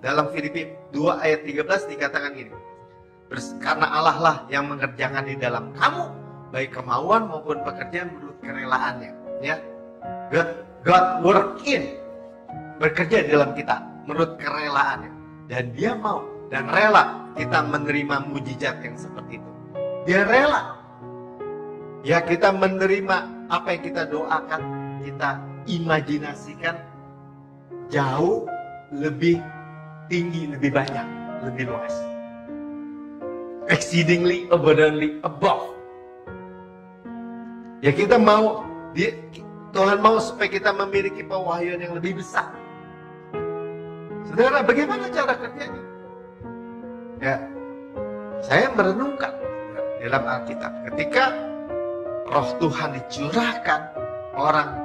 Dalam Filipi 2 ayat 13 dikatakan gini. Karena Allah lah yang mengerjakan di dalam kamu baik kemauan maupun pekerjaan menurut kerelaannya. Ya, God working, bekerja di dalam kita menurut kerelaannya, dan Dia mau dan rela kita menerima mujizat yang seperti itu. Dia rela. Ya, kita menerima apa yang kita doakan, kita imajinasikan jauh lebih tinggi, lebih banyak, lebih luas. Exceedingly abundantly above. Ya, kita mau, Tuhan mau supaya kita memiliki pewahyuan yang lebih besar. Saudara, bagaimana cara kerjanya? Ya, saya merenungkan dalam Alkitab ketika Roh Tuhan dicurahkan, orang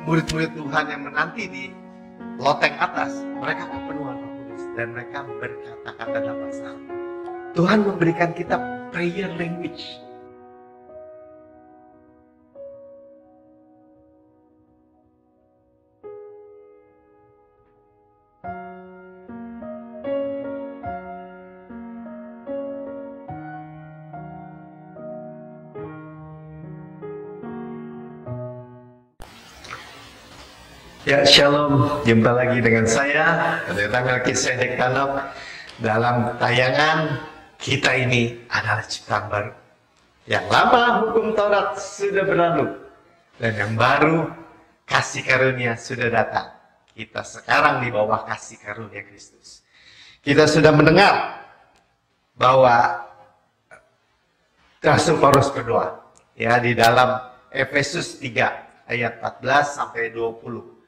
murid-murid Tuhan yang menanti di loteng atas, mereka kepenuhan Roh Kudus dan mereka berkata-kata dalam bahasa. Tuhan memberikan kita prayer language. Ya, shalom. Jumpa lagi dengan saya, Pendeta Melkisedek Tanok, dalam tayangan Kita Ini Adalah Ciptaan Baru. Yang lama hukum Taurat sudah berlalu, dan yang baru kasih karunia sudah datang. Kita sekarang di bawah kasih karunia Kristus. Kita sudah mendengar bahwa Rasul Paulus berdoa, ya, di dalam Efesus 3 ayat 14 sampai 20.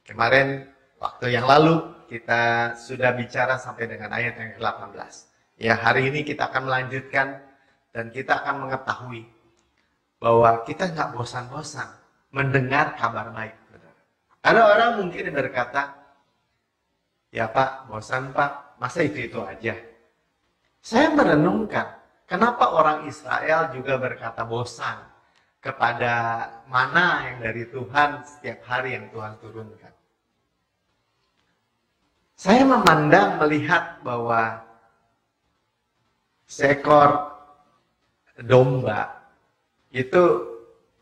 Kemarin, waktu yang lalu, kita sudah bicara sampai dengan ayat yang ke-18. Ya, hari ini kita akan melanjutkan dan kita akan mengetahui bahwa kita nggak bosan-bosan mendengar kabar baik. Ada orang mungkin berkata, ya Pak, bosan Pak, masa itu aja. Saya merenungkan, kenapa orang Israel juga berkata bosan kepada mana yang dari Tuhan setiap hari yang Tuhan turunkan. Saya memandang, melihat bahwa seekor domba itu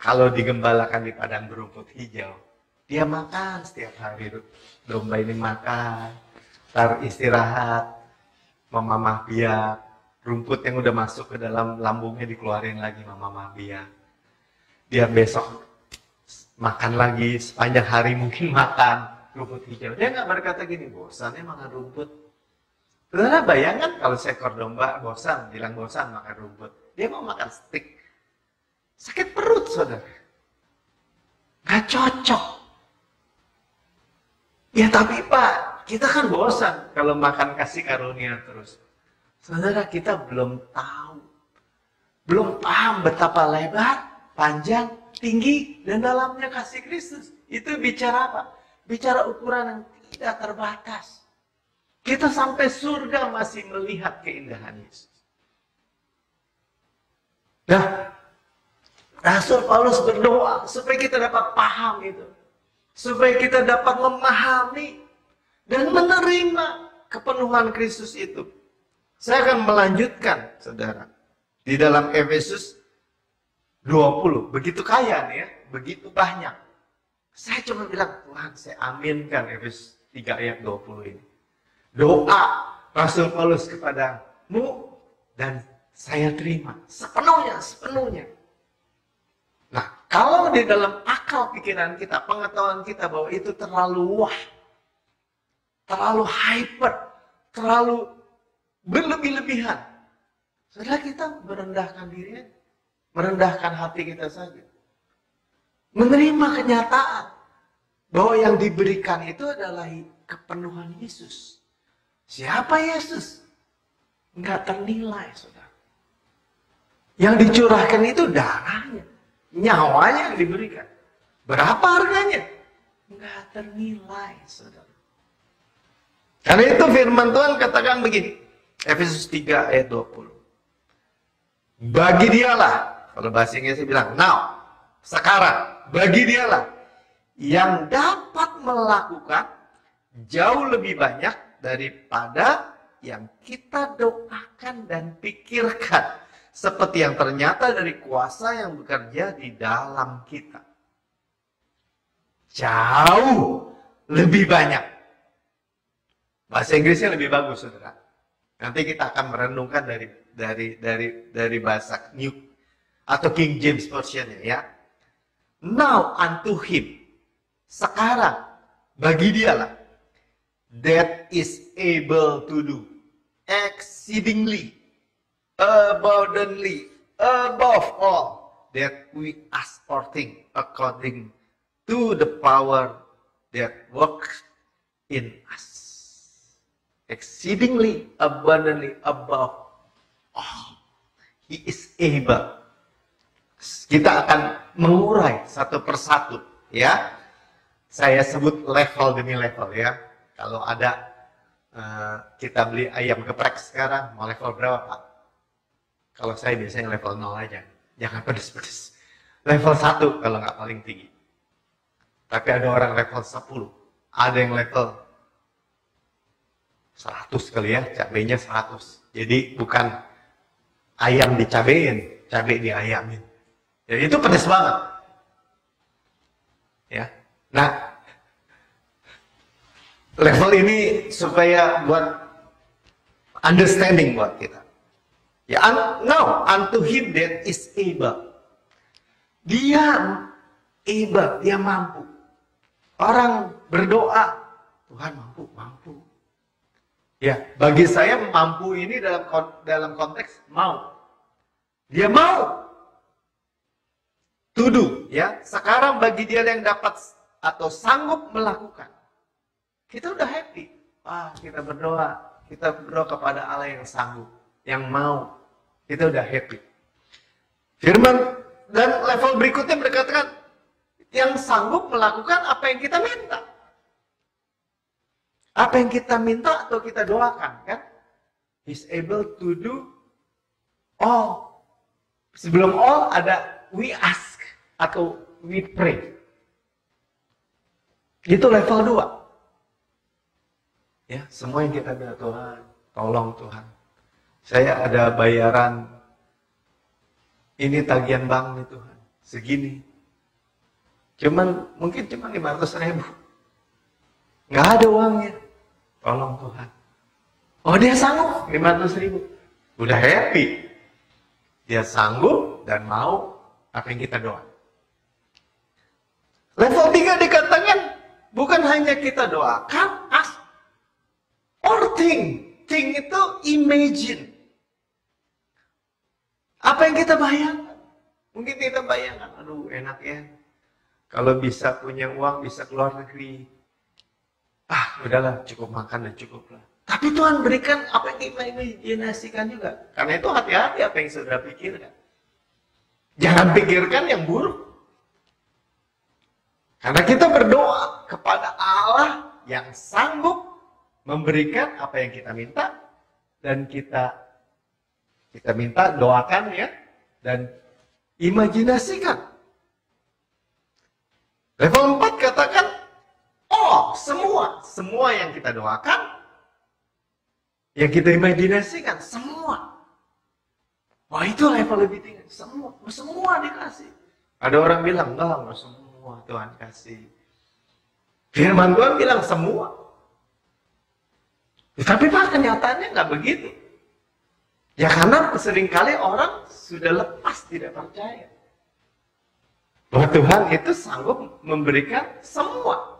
kalau digembalakan di padang berumput hijau, dia makan setiap hari. Domba ini makan, tar istirahat, memamah biak, rumput yang udah masuk ke dalam lambungnya dikeluarin lagi, memamah biak. Dia besok makan lagi, sepanjang hari mungkin makan rumput hijau. Dia nggak berkata gini, bosannya makan rumput. Saudara bayangkan kalau seekor domba bosan, bilang bosan makan rumput. Dia mau makan steak. Sakit perut, saudara. Nggak cocok. Ya tapi Pak, kita kan bosan kalau makan kasih karunia terus. Saudara, kita belum tahu. Belum paham betapa lebar, panjang, tinggi, dan dalamnya kasih Kristus. Itu bicara apa? Bicara ukuran yang tidak terbatas. Kita sampai surga masih melihat keindahan Yesus. Nah, Rasul Paulus berdoa supaya kita dapat paham itu. Supaya kita dapat memahami dan menerima kepenuhan Kristus itu. Saya akan melanjutkan, saudara. Di dalam Efesus 20, begitu kaya nih ya, begitu banyak. Saya cuma bilang, Tuhan, saya aminkan Efesus 3 ayat 20 ini. Doa Rasul Paulus kepadamu dan saya terima sepenuhnya. Nah, kalau di dalam akal pikiran kita, pengetahuan kita bahwa itu terlalu wah, terlalu hyper, terlalu berlebih-lebihan, saudara, kita merendahkan diri, merendahkan hati kita saja. Menerima kenyataan bahwa yang diberikan itu adalah kepenuhan Yesus. Siapa Yesus? Enggak ternilai, saudara. Yang dicurahkan itu darahnya, nyawanya yang diberikan. Berapa harganya? Enggak ternilai, saudara. Karena itu firman Tuhan katakan begini, Efesus 3 ayat 20. Bagi dialah, kalau bahasa Inggrisnya bilang, now, sekarang, bagi dialah yang dapat melakukan jauh lebih banyak daripada yang kita doakan dan pikirkan. Seperti yang ternyata dari kuasa yang bekerja di dalam kita. Jauh lebih banyak. Bahasa Inggrisnya lebih bagus, saudara. Nanti kita akan merenungkan dari bahasa New atau King James Version-nya ya. Now unto him. Sekarang bagi dialah that is able to do exceedingly abundantly above all that we ask or think according to the power that works in us. Exceedingly abundantly above all. He is able. Kita akan mengurai satu persatu ya. Saya sebut level demi level ya. Kalau ada kita beli ayam geprek sekarang, mau level berapa Pak? Kalau saya biasanya level 0 aja. Jangan pedes-pedes. Level 1 kalau nggak paling tinggi. Tapi ada orang level 10. Ada yang level 100 kali ya, cabenya 100. Jadi bukan ayam dicabein, cabai diayamin. Ya, itu pedes banget. Ya. Nah, level ini supaya buat understanding buat kita. Ya, now unto him that is able. Dia able, dia mampu. Orang berdoa, Tuhan mampu. Ya, bagi saya mampu ini dalam konteks mau. Dia mau. To do, ya. Sekarang bagi dia yang dapat atau sanggup melakukan. Kita udah happy. Kita berdoa kepada Allah yang sanggup, yang mau. Kita udah happy. Firman dan level berikutnya berkatakan yang sanggup melakukan apa yang kita minta. Apa yang kita minta atau kita doakan, kan? He's able to do all. Sebelum all ada we ask atau we pray. Itu level 2. Ya, semua yang kita bilang, Tuhan, tolong Tuhan. Saya ada bayaran, ini tagihan bank nih Tuhan, segini. Mungkin cuma 500.000. Nggak ada uangnya. Tolong Tuhan. Oh, dia sanggup 500.000. Udah happy. Dia sanggup dan mau apa yang kita doa. Level 3 dikatakan bukan hanya kita doakan, ask or think. Think itu imagine. Apa yang kita bayangkan? Mungkin kita bayangkan, aduh enak ya. Kalau bisa punya uang, bisa keluar negeri. Udahlah, cukup makan dan cukuplah. Tapi Tuhan berikan apa yang kita imajinasikan juga. Karena itu hati-hati apa yang saudara pikirkan. Jangan pikirkan yang buruk. Karena kita berdoa kepada Allah yang sanggup memberikan apa yang kita minta. Dan kita minta, doakan ya. Dan imajinasikan. Level 4 katakan, semua yang kita doakan, yang kita imajinasikan, semua. Wah, itu level lebih tinggi. Semua dikasih. Ada orang bilang, enggak semua Tuhan kasih. Firman Tuhan bilang semua. Tapi Pak, kenyataannya nggak begitu. Ya karena seringkali orang sudah lepas, tidak percaya. Bahwa Tuhan itu sanggup memberikan semua.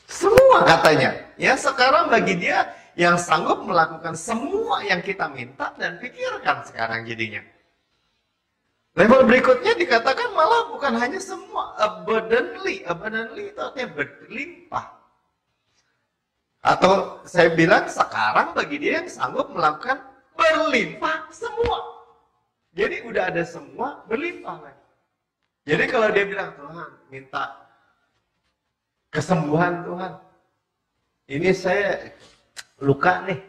Semua katanya. Ya, sekarang bagi dia yang sanggup melakukan semua yang kita minta dan pikirkan sekarang jadinya. Level berikutnya dikatakan malah bukan hanya semua, abundantly. Abundantly itu artinya berlimpah. Atau saya bilang sekarang bagi dia yang sanggup melakukan berlimpah semua. Jadi udah ada semua berlimpah lagi. Jadi kalau dia bilang, Tuhan minta kesembuhan Tuhan. Ini saya luka nih.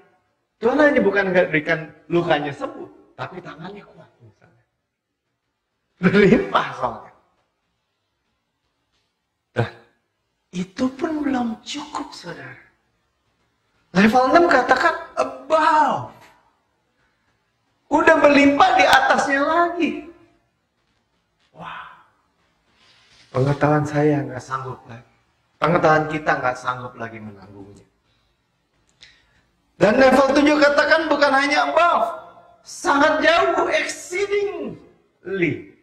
Tuhan hanya bukan berikan lukanya sembuh, tapi tangannya kuat misalnya. Berlimpah soalnya. Nah, Itu pun belum cukup, saudara. Level 6 katakan above. Udah berlimpah di atasnya lagi. Wah. Pengetahuan saya nggak sanggup lagi. Pengetahuan kita nggak sanggup lagi menanggungnya. Dan level 7 katakan bukan hanya above. Sangat jauh, exceedingly.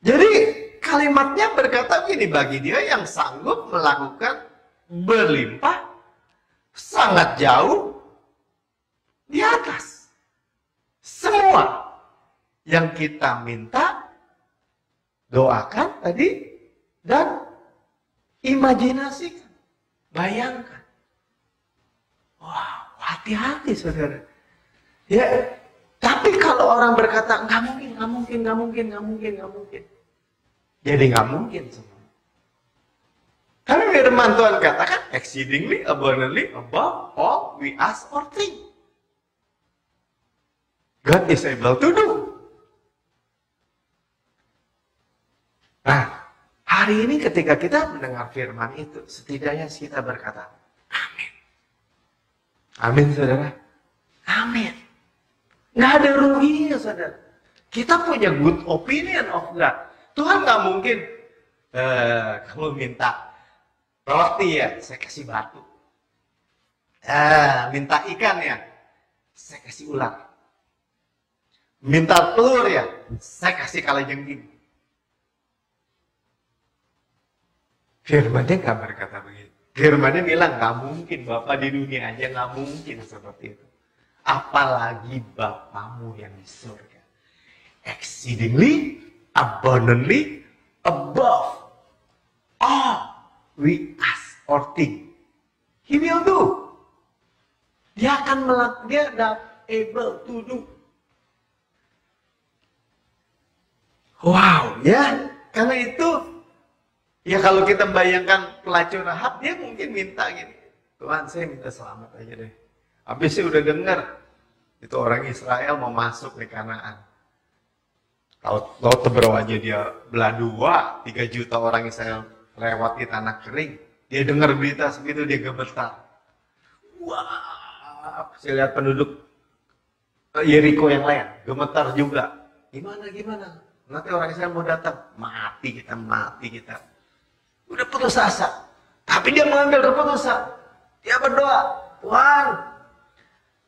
Jadi kalimatnya berkata begini, bagi dia yang sanggup melakukan berlimpah, sangat jauh, di atas. Semua yang kita minta, doakan tadi, dan imajinasikan, bayangkan. Wow, hati-hati saudara. Ya, tapi kalau orang berkata, nggak mungkin, nggak mungkin, nggak mungkin, nggak mungkin, nggak mungkin. Jadi nggak mungkin semua. Tapi firman Tuhan katakan, exceedingly, abundantly, above all we ask or think. God is able to do. Nah, hari ini ketika kita mendengar firman itu, setidaknya kita berkata, amin. Amin, saudara. Amin. Nggak ada ruginya, saudara. Kita punya good opinion of God. Tuhan nggak mungkin, kamu minta roti ya, saya kasih batu. Minta ikan ya, saya kasih ular. Minta telur ya, saya kasih kalajengking. Firman-Nya nggak berkata begitu. Firman-Nya bilang nggak mungkin, Bapa di dunia aja nggak mungkin seperti itu. Apalagi Bapamu yang di surga. Exceedingly, abundantly, above all we ask or think. He will do. Dia akan melakukan, dia able to do. Wow, ya. Karena itu, ya kalau kita bayangkan pelacur Rahab, dia mungkin minta gini. Tuhan, saya minta selamat aja deh. Habis saya udah dengar, itu orang Israel mau masuk ke Kanaan. Laut Teberau aja dia belah dua, 3 juta orang Israel lewat di tanah kering. Dia dengar berita segitu, dia gemetar. Wah, saya lihat penduduk Yeriko yang lain, gemetar juga. Gimana? Nanti orang Israel mau datang, mati kita. Udah putus asa. Tapi dia mengambil keputusan. Dia berdoa, Tuhan,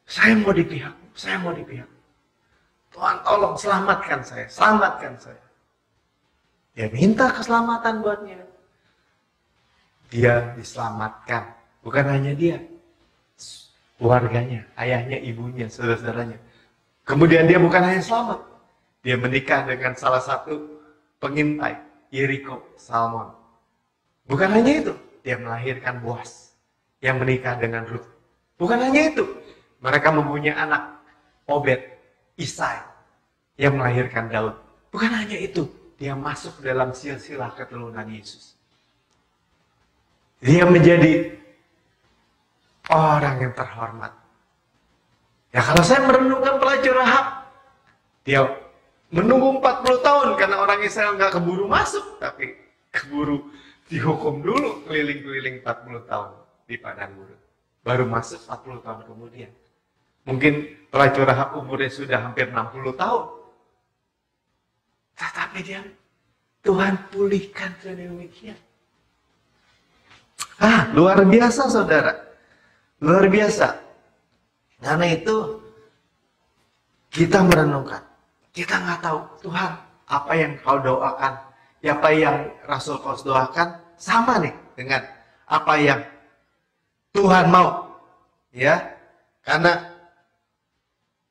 saya mau di pihak. Tuhan tolong selamatkan saya. Dia minta keselamatan buatnya. Dia diselamatkan. Bukan hanya dia, keluarganya, ayahnya, ibunya, saudara-saudaranya. Kemudian dia bukan hanya selamat, dia menikah dengan salah satu pengintai, Yeriko, Salmon. Bukan hanya itu, dia melahirkan Boaz yang menikah dengan Ruth. Bukan hanya itu, mereka mempunyai anak, Obed, Isai, yang melahirkan Daud. Bukan hanya itu, dia masuk dalam silsilah keturunan Yesus. Dia menjadi orang yang terhormat. Ya kalau saya merenungkan pelacur Rahab, dia menunggu 40 tahun karena orang Israel nggak keburu masuk, tapi keburu dihukum dulu keliling-keliling 40 tahun di padang gurun. Baru masuk 40 tahun kemudian. Mungkin pelacur Rahab umurnya sudah hampir 60 tahun. Tetapi Tuhan pulihkan sedemikian. Luar biasa saudara. Luar biasa. Karena itu kita merenungkan. Kita nggak tahu Tuhan apa yang kau doakan, apa yang Rasul Paulus doakan sama nih dengan apa yang Tuhan mau, ya. Karena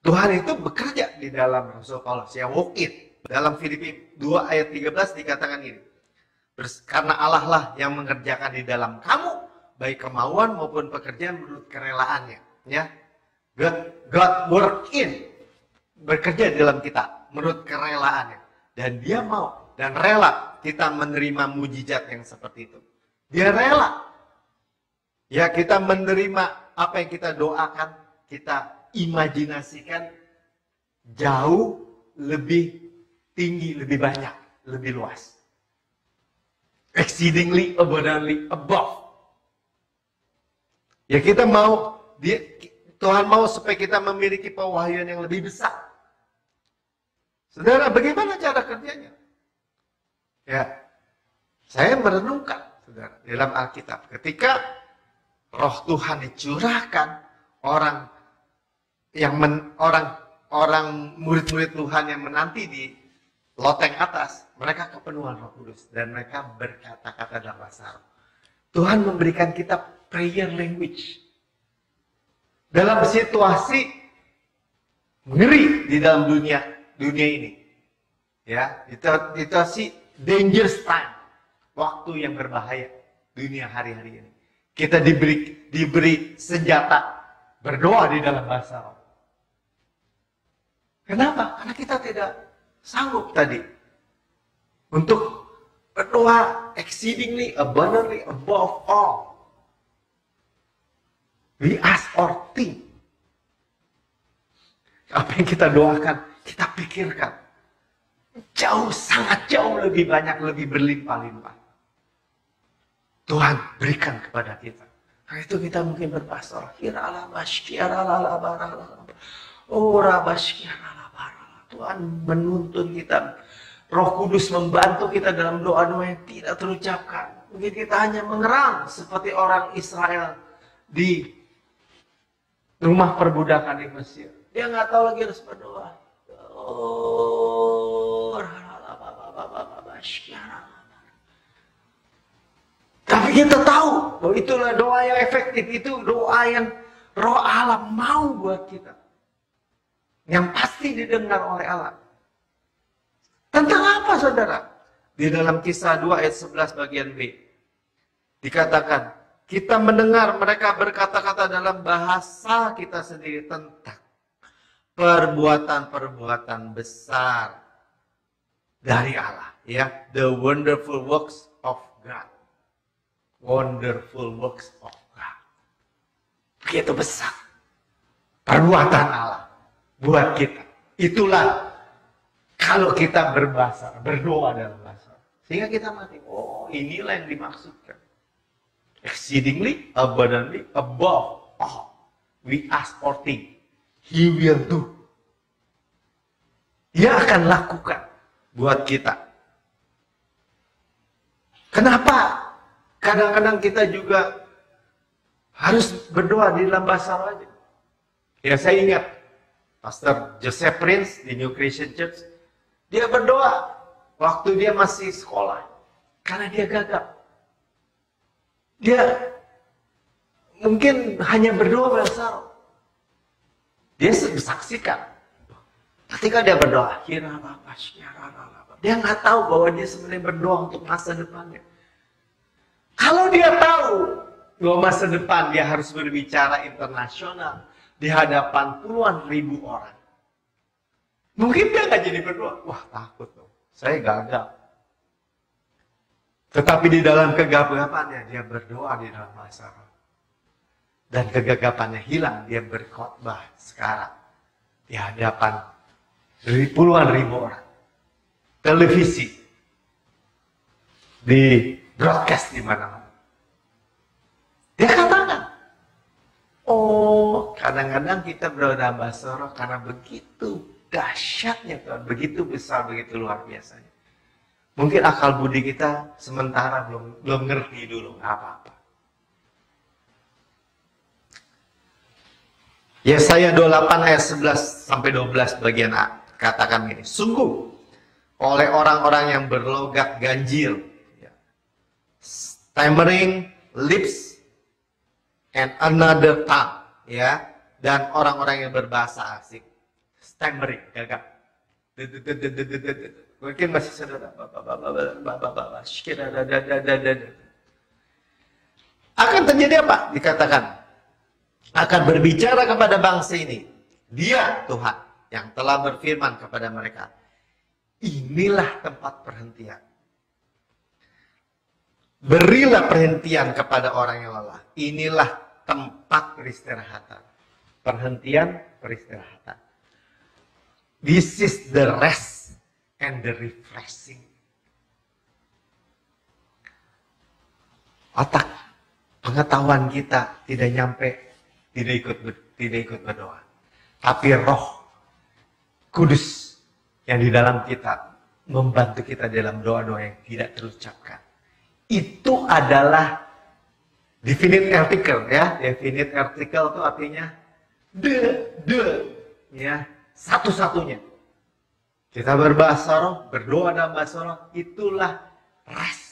Tuhan itu bekerja di dalam Rasul Paulus, ya, walk it. Dalam Filipi 2 ayat 13 dikatakan gini. Karena Allah lah yang mengerjakan di dalam kamu, baik kemauan maupun pekerjaan menurut kerelaannya, ya. God work in, bekerja di dalam kita menurut kerelaannya, dan dia mau dan rela kita menerima mujizat yang seperti itu. Dia rela, ya, kita menerima apa yang kita doakan, kita imajinasikan jauh lebih tinggi, lebih banyak, lebih luas. exceedingly abundantly above. Ya kita mau, Tuhan mau supaya kita memiliki pewahyuan yang lebih besar. Saudara, bagaimana cara kerjanya? Ya, saya merenungkan, saudara, dalam Alkitab. Ketika Roh Tuhan dicurahkan, orang murid-murid Tuhan yang menanti di loteng atas, mereka kepenuhan Roh Kudus dan mereka berkata-kata dalam bahasa roh. Tuhan memberikan kita prayer language. Dalam situasi ngeri di dalam dunia ini. Ya, situasi dangerous time. Waktu yang berbahaya dunia hari-hari ini. Kita diberi senjata berdoa di dalam bahasa roh. Kenapa? Karena kita tidak sanggup tadi untuk berdoa exceedingly abundantly above all we ask or think. Apa yang kita doakan, kita pikirkan jauh, sangat jauh lebih banyak, lebih berlimpah-limpah. Tuhan berikan kepada kita. Karena itu kita mungkin berpastor. Tuhan menuntun kita. Roh Kudus membantu kita dalam doa-doa yang tidak terucapkan. Mungkin kita hanya mengerang seperti orang Israel di rumah perbudakan di Mesir. Dia nggak tahu lagi harus berdoa. Tapi kita tahu bahwa itulah doa yang efektif. Itu doa yang Roh Allah mau buat kita. Yang pasti didengar oleh Allah. Tentang apa, saudara? Di dalam Kisah 2 ayat 11 bagian B. Dikatakan, kita mendengar mereka berkata-kata dalam bahasa kita sendiri tentang perbuatan-perbuatan besar dari Allah. Ya, the wonderful works of God. Wonderful works of God. Begitu besar perbuatan Allah buat kita. Itulah kalau kita berdoa dalam bahasa. Sehingga kita mati. Oh, inilah yang dimaksudkan. Exceedingly, abundantly, above all we ask or think. He will do. Dia akan lakukan buat kita. Kenapa? Kadang-kadang kita juga harus berdoa di dalam bahasa roh aja. Ya, saya ingat Pastor Joseph Prince di New Christian Church. Dia berdoa waktu dia masih sekolah. Karena dia gagap. Dia mungkin hanya berdoa bahasa roh. Dia saksikan. Ketika dia berdoa, dia nggak tahu bahwa dia sebenarnya berdoa untuk masa depannya. Kalau dia tahu bahwa masa depan dia harus berbicara internasional di hadapan puluhan ribu orang, mungkin dia nggak jadi berdoa. Wah, takut dong, saya gagal. Tetapi di dalam kegagapannya dia berdoa di dalam bahasa roh. Dan kegagapannya hilang, dia berkhotbah sekarang di hadapan puluhan ribu orang. Televisi, di broadcast di mana-mana. Dia katakan, oh, kadang-kadang kita berdoa dalam bahasa roh karena begitu dahsyatnya Tuhan, begitu besar, begitu luar biasanya. Mungkin akal budi kita sementara belum ngerti dulu, nggak apa-apa. Yesaya 28 ayat 11 sampai 12 bagian A katakan ini, sungguh oleh orang-orang yang berlogat ganjil, stammering lips and another tongue, ya, dan orang-orang yang berbahasa asing, stammering, gagap, mungkin masih saudara, akan terjadi apa? Dikatakan akan berbicara kepada bangsa ini. Dia Tuhan yang telah berfirman kepada mereka, inilah tempat perhentian. Berilah perhentian kepada orang yang lelah. Inilah tempat peristirahatan. Perhentian, peristirahatan. This is the rest and the refreshing. Otak, pengetahuan kita tidak nyampe, tidak ikut berdoa. Tapi Roh Kudus yang di dalam kita membantu kita dalam doa-doa yang tidak terucapkan. Itu adalah definite article ya. Definite article itu artinya ya, satu-satunya. Kita berbahasa roh, berdoa dalam bahasa roh, itulah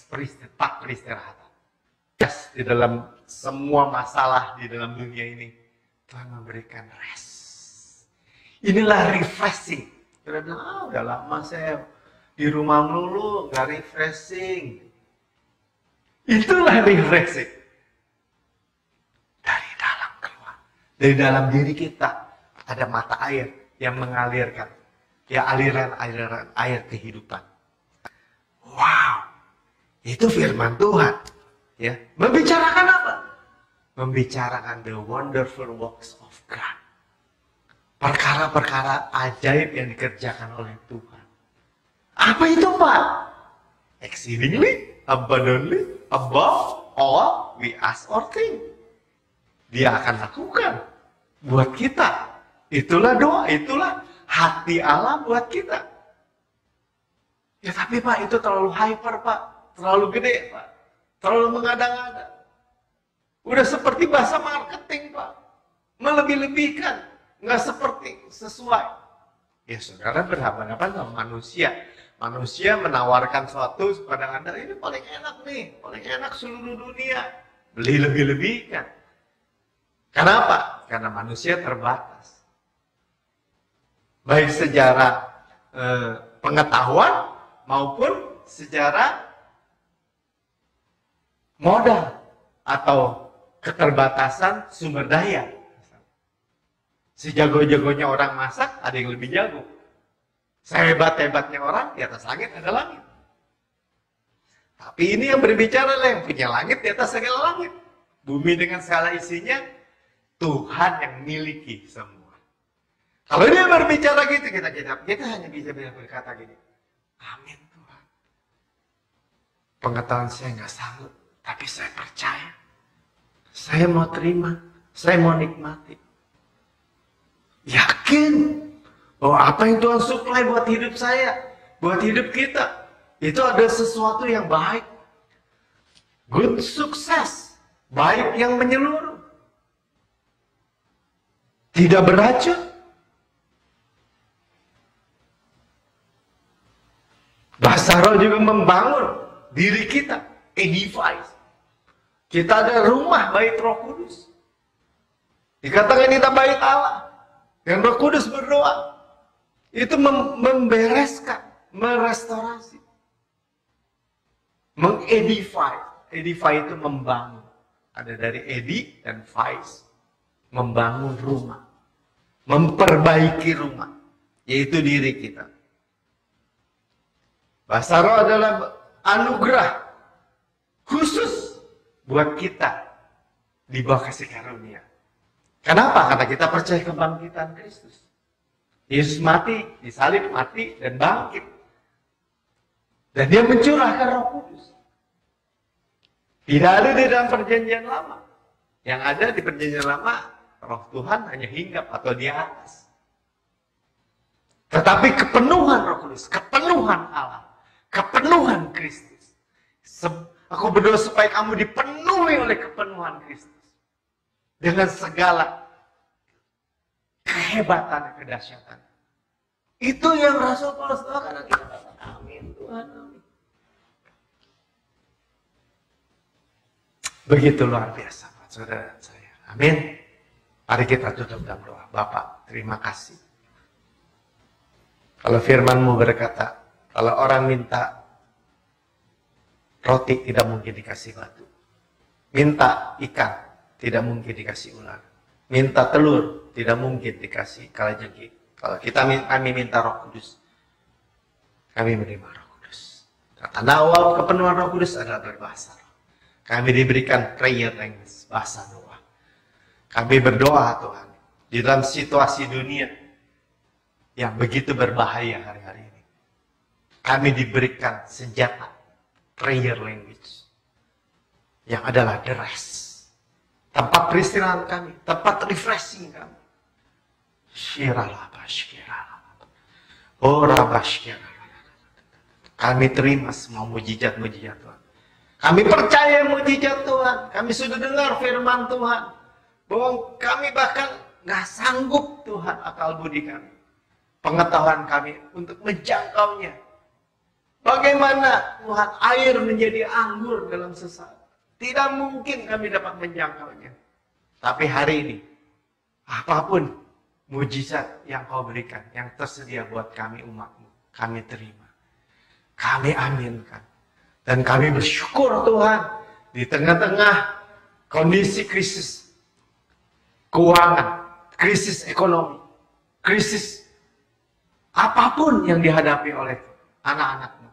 peristirahatan. Yes, di dalam semua masalah di dalam dunia ini, Tuhan memberikan rest. Inilah refreshing. Kita bilang, udah lama saya di rumah melulu, nggak refreshing. Itulah refreshing. Dari dalam keluar. Dari dalam diri kita ada mata air yang mengalirkan. Ya, aliran-aliran air kehidupan. Wow. Itu firman Tuhan. Ya, membicarakan apa? Membicarakan the wonderful works of God. Perkara-perkara ajaib yang dikerjakan oleh Tuhan. Apa itu, Pak? Exceedingly, abundantly, above all we ask or think. Dia akan lakukan buat kita. Itulah doa, itulah hati Allah buat kita. Ya tapi Pak, itu terlalu hyper Pak. Terlalu gede Pak. Terlalu mengada-ngada. Udah seperti bahasa marketing Pak. Melebih-lebihkan. Nggak seperti sesuai. Ya saudara berhadapan sama manusia. Manusia menawarkan sesuatu kepada Anda, ini paling enak nih. Paling enak seluruh dunia. Beli lebih-lebihkan. Kenapa? Karena manusia terbatas. Baik secara pengetahuan maupun secara modal atau keterbatasan sumber daya. Sejago-jagonya orang masak, ada yang lebih jago. Sehebat-hebatnya orang, di atas langit ada langit. Tapi ini yang berbicara lah, yang punya langit di atas segala langit. Bumi dengan segala isinya, Tuhan yang miliki semua. Kalau dia berbicara gitu, kita hanya bisa berkata gini, amin Tuhan. Pengetahuan saya nggak sanggup, tapi saya percaya. Saya mau terima, saya mau nikmati. Yakin bahwa apa yang Tuhan supply buat hidup saya, buat hidup kita, itu ada sesuatu yang baik. Good sukses, baik yang menyeluruh. Tidak beracun. Bahasa roh juga membangun diri kita, edifies. Kita ada rumah bait Roh Kudus. Dikatakan kita bait Allah. Yang Roh Kudus berdoa. Itu membereskan, merestorasi. Mengedify. Edify itu membangun. Ada dari edi dan vice. Membangun rumah. Memperbaiki rumah. Yaitu diri kita. Bahasa roh adalah anugerah khusus buat kita di bawah kasih karunia. Kenapa? Karena kita percaya kebangkitan Kristus. Yesus mati, disalib, mati, dan bangkit. Dan dia mencurahkan Roh Kudus. Tidak ada di dalam perjanjian lama. Yang ada di perjanjian lama, Roh Tuhan hanya hinggap atau di atas. Tetapi kepenuhan Roh Kudus, kepenuhan Allah, kepenuhan Kristus. Aku berdoa supaya kamu dipenuhi oleh kepenuhan Kristus. Dengan segala kehebatan dan kedahsyatan. Itu yang Rasul Paulus doakan. Kita katakan, amin Tuhan, amin. Begitu luar biasa, Pak, saudara saya. Amin. Mari kita tutup dalam doa. Bapak, terima kasih. Kalau firman-Mu berkata, kalau orang minta roti tidak mungkin dikasih batu. Minta ikan tidak mungkin dikasih ular. Minta telur tidak mungkin dikasih kalajengking. Kalau kami minta Roh Kudus, kami menerima Roh Kudus. Tanda awal kepenuhan Roh Kudus adalah berbahasa roh. Kami diberikan prayer language, bahasa doa. Kami berdoa Tuhan di dalam situasi dunia yang begitu berbahaya hari-hari ini. Kami diberikan senjata prayer language. yang adalah the rest. Tempat peristirahatan kami, tempat refreshing kami. Kami terima semua mujizat-mujizat Tuhan. Kami percaya mujizat Tuhan. Kami sudah dengar firman Tuhan. Bahwa kami bahkan gak sanggup Tuhan akal budi kami. Pengetahuan kami untuk menjangkaunya. Bagaimana Tuhan air menjadi anggur dalam sesaat. Tidak mungkin kami dapat menjangkaunya. Tapi hari ini, apapun mujizat yang kau berikan, yang tersedia buat kami umatmu, kami terima. Kami aminkan. Dan kami bersyukur Tuhan, di tengah-tengah kondisi krisis keuangan, krisis ekonomi, krisis apapun yang dihadapi oleh anak-anakmu.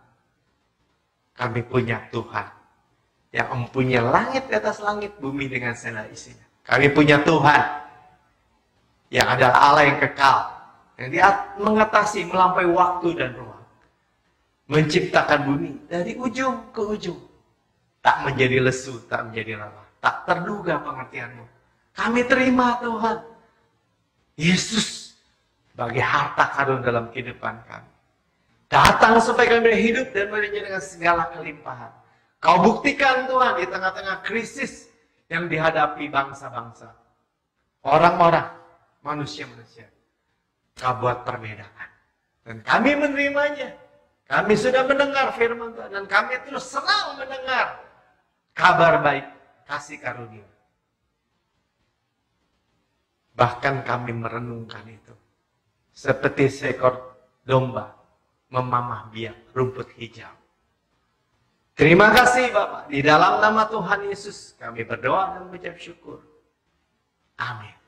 Kami punya Tuhan yang mempunyai langit di atas langit, bumi dengan segala isinya. Kami punya Tuhan yang adalah Allah yang kekal, yang dia mengatasi melampaui waktu dan ruang, menciptakan bumi dari ujung ke ujung, tak menjadi lesu, tak menjadi lelah, tak terduga pengertianmu. Kami terima Tuhan Yesus sebagai harta karun dalam kehidupan kami. Datang supaya kami hidup dan menerima dengan segala kelimpahan. Kau buktikan Tuhan di tengah-tengah krisis yang dihadapi bangsa-bangsa, orang-orang, manusia-manusia. Kau buat perbedaan. Dan kami menerimanya. Kami sudah mendengar firman Tuhan. Dan kami terus senang mendengar kabar baik, kasih karunia. Bahkan kami merenungkan itu. Seperti seekor domba memamah biak rumput hijau. Terima kasih Bapak. Di dalam nama Tuhan Yesus kami berdoa dan mengucap syukur. Amin.